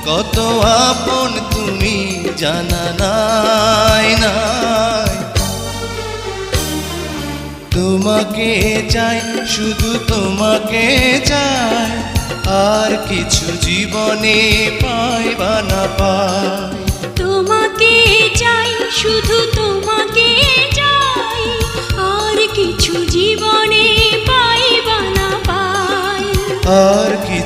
কত আপন তুমি জানা নাই নাই। তোমাকে চাই, শুধু তোমাকে চাই, আর কিছু জীবনে পাই বা না পাই। তোমাকে চাই, শুধু তোমাকে চাই, আর কিছু জীবনে পাই বা না পাই। আর কিছু